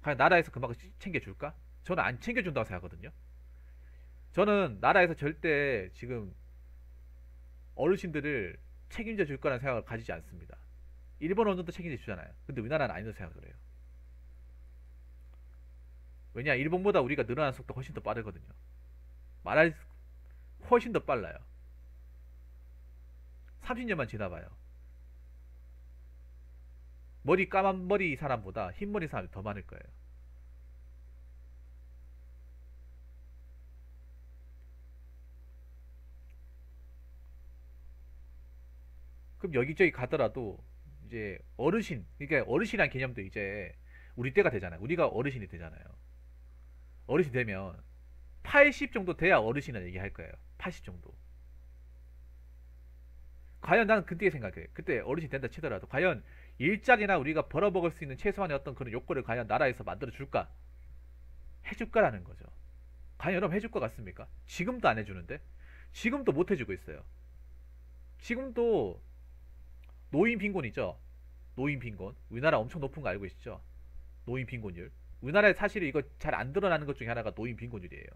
과연 나라에서 그만큼 챙겨줄까? 저는 안 챙겨준다고 생각하거든요. 저는 나라에서 절대 지금 어르신들을 책임져 줄 거라는 생각을 가지지 않습니다. 일본 어느 정도 책임져 주잖아요. 근데 우리나라는 아니라고 생각을 해요. 왜냐, 일본보다 우리가 늘어나는 속도 훨씬 더 빠르거든요. 말할 훨씬 더 빨라요. 30년만 지나봐요. 머리 까만 머리 사람보다 흰 머리 사람이 더 많을 거예요. 그럼 여기저기 가더라도 이제 어르신, 그러니까 어르신이란 개념도 이제 우리 때가 되잖아요. 우리가 어르신이 되잖아요. 어르신 되면 80 정도 돼야 어르신이라는 얘기 할 거예요. 80 정도. 과연 나는 그때 생각해. 그때 어르신 된다 치더라도 과연 일자리나 우리가 벌어먹을 수 있는 최소한의 어떤 그런 요건을 과연 나라에서 만들어 줄까? 해줄까라는 거죠. 과연 여러분 해줄 것 같습니까? 지금도 안 해주는데? 지금도 못 해주고 있어요. 지금도 노인 빈곤이죠. 노인 빈곤. 우리나라 엄청 높은 거 알고 계시죠? 노인 빈곤율. 우리나라에 사실 이거 잘 안 드러나는 것 중에 하나가 노인 빈곤율이에요.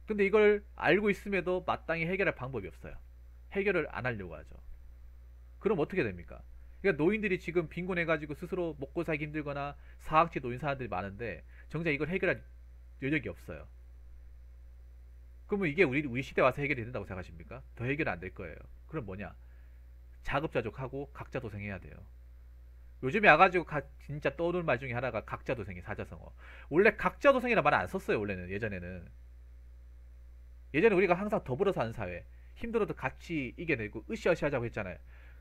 근데 이걸 알고 있음에도 마땅히 해결할 방법이 없어요. 해결을 안 하려고 하죠. 그럼 어떻게 됩니까? 그러니까 노인들이 지금 빈곤해가지고 스스로 먹고 살기 힘들거나 사학지 노인 사람들이 많은데 정작 이걸 해결할 여력이 없어요. 그러면 이게 우리 시대 와서 해결이 된다고 생각하십니까? 더 해결 안 될 거예요. 그럼 뭐냐? 자급자족하고 각자 도생해야 돼요. 요즘에 와가지고 진짜 떠오르는 말 중에 하나가 각자도생이 사자성어. 원래 각자도생이라 말 안 썼어요. 원래는 예전에 우리가 항상 더불어 사는 사회, 힘들어도 같이 이겨내고 으쌰으쌰 하자고 했잖아요.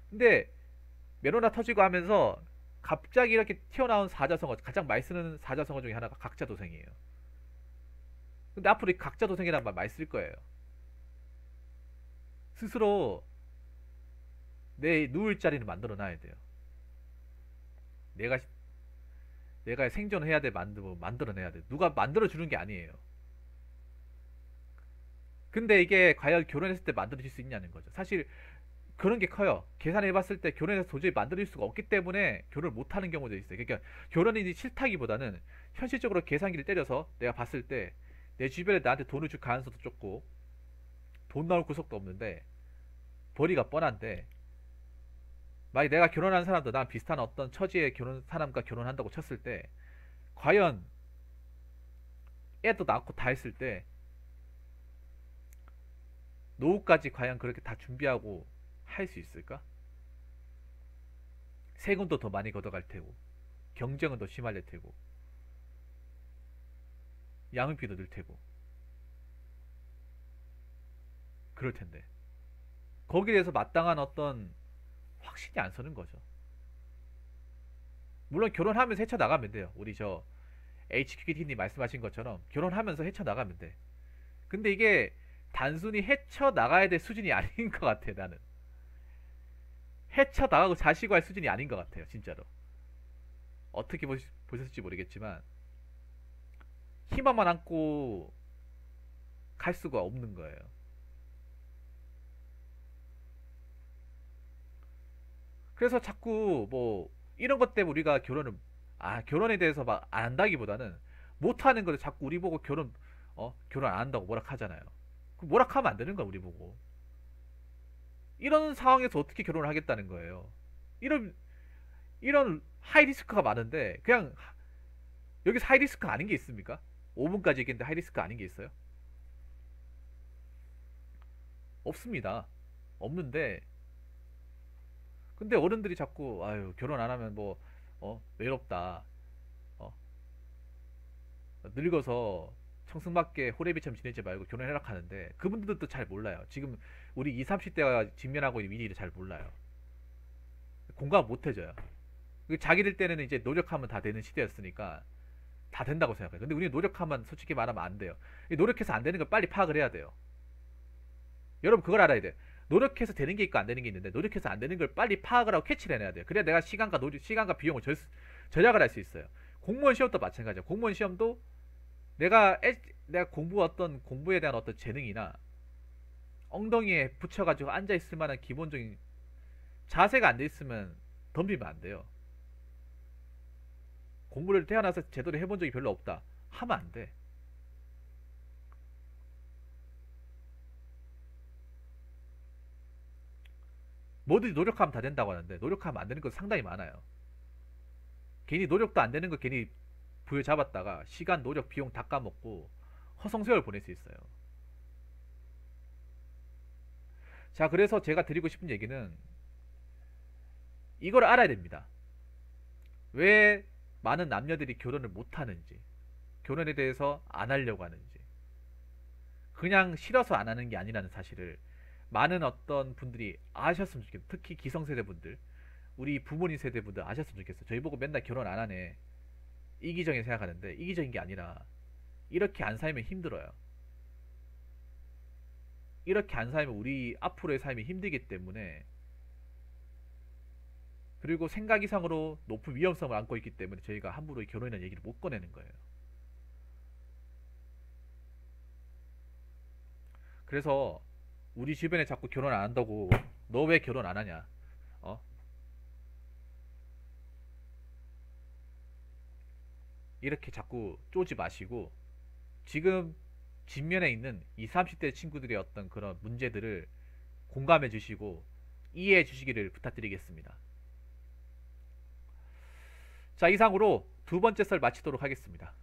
근데 메로나 터지고 하면서 갑자기 이렇게 튀어나온 사자성어, 가장 많이 쓰는 사자성어 중에 하나가 각자도생이에요. 근데 앞으로 이 각자도생이란 말 많이 쓸 거예요. 스스로 내 누울 자리를 만들어 놔야 돼요. 내가 내가 생존해야 돼. 만들어내야 돼. 누가 만들어 주는 게 아니에요. 근데 이게 과연 결혼했을 때 만들어질 수 있냐는 거죠. 사실 그런 게 커요. 계산해봤을 때 결혼해서 도저히 만들 수가 없기 때문에 결혼을 못하는 경우도 있어요. 그러니까 결혼이 싫다기보다는 현실적으로 계산기를 때려서 내가 봤을 때 내 주변에 나한테 돈을 줄 가능성도 좁고 돈 나올 구석도 없는데 벌이가 뻔한데, 만약 내가 결혼한 사람도 나랑 비슷한 어떤 처지의 사람과 결혼한다고 쳤을 때 과연 애도 낳고 다 했을 때 노후까지 과연 그렇게 다 준비하고 할 수 있을까? 세금도 더 많이 걷어갈 테고 경쟁은 더 심할 테고 양육비도 들 테고 그럴 텐데 거기에 대해서 마땅한 어떤 확신이 안 서는 거죠. 물론 결혼하면서 헤쳐나가면 돼요. 우리 저 HQT님 말씀하신 것처럼 결혼하면서 헤쳐나가면 돼. 근데 이게 단순히 헤쳐나가야 될 수준이 아닌 것 같아. 나는 헤쳐나가고 자시고 할 수준이 아닌 것 같아요. 진짜로. 어떻게 보셨을지 모르겠지만 희망만 안고 갈 수가 없는 거예요. 그래서 자꾸 뭐 이런 것 때문에 우리가 결혼에 대해서 막 안 한다기보다는 못하는 거를 자꾸 우리 보고 결혼 안 한다고 뭐락하잖아요. 그 뭐락하면 안 되는 거야 우리 보고. 이런 상황에서 어떻게 결혼을 하겠다는 거예요. 이런 이런 하이 리스크가 많은데 그냥 여기서 하이 리스크 아닌 게 있습니까? 5분까지 얘기했는데 하이 리스크 아닌 게 있어요? 없습니다. 없는데 근데 어른들이 자꾸 아유 결혼 안 하면 뭐 외롭다. 어 늙어서 청승맞게 호래비처럼 지내지 말고 결혼해라 하는데 그분들도 잘 몰라요. 지금 우리 20, 30대가 직면하고 있는 위기를 잘 몰라요. 공감 못 해줘요. 자기들 때는 이제 노력하면 다 되는 시대였으니까 다 된다고 생각해요. 근데 우리 노력하면 솔직히 말하면 안 돼요. 노력해서 안 되는 걸 빨리 파악을 해야 돼요. 여러분 그걸 알아야 돼. 노력해서 되는 게 있고 안 되는 게 있는데 노력해서 안 되는 걸 빨리 파악을 하고 캐치를 해내야 돼요. 그래야 내가 시간과 비용을 절약을 할 수 있어요. 공무원 시험도 마찬가지예요. 공무원 시험도 내가 어떤 공부에 대한 어떤 재능이나 엉덩이에 붙여가지고 앉아 있을 만한 기본적인 자세가 안 돼 있으면 덤비면 안 돼요. 공부를 태어나서 제대로 해본 적이 별로 없다 하면 안 돼. 뭐든지 노력하면 다 된다고 하는데 노력하면 안 되는 건 상당히 많아요. 괜히 노력도 안 되는 거 괜히 부여잡았다가 시간, 노력, 비용 다 까먹고 허송세월 보낼 수 있어요. 자, 그래서 제가 드리고 싶은 얘기는 이걸 알아야 됩니다. 왜 많은 남녀들이 결혼을 못 하는지, 결혼에 대해서 안 하려고 하는지, 그냥 싫어서 안 하는 게 아니라는 사실을 많은 어떤 분들이 아셨으면 좋겠어요. 특히 기성세대 분들, 우리 부모님 세대 분들 아셨으면 좋겠어요. 저희 보고 맨날 결혼 안 하네 이기적인 생각하는데 이기적인 게 아니라 이렇게 안 살면 힘들어요. 이렇게 안 살면 우리 앞으로의 삶이 힘들기 때문에, 그리고 생각 이상으로 높은 위험성을 안고 있기 때문에 저희가 함부로 결혼이라는 얘기를 못 꺼내는 거예요. 그래서 우리 주변에 자꾸 결혼 안 한다고 너 왜 결혼 안 하냐 어? 이렇게 자꾸 쪼지 마시고 지금 직면에 있는 20, 30대 친구들의 어떤 그런 문제들을 공감해 주시고 이해해 주시기를 부탁드리겠습니다. 자, 이상으로 두 번째 썰 마치도록 하겠습니다.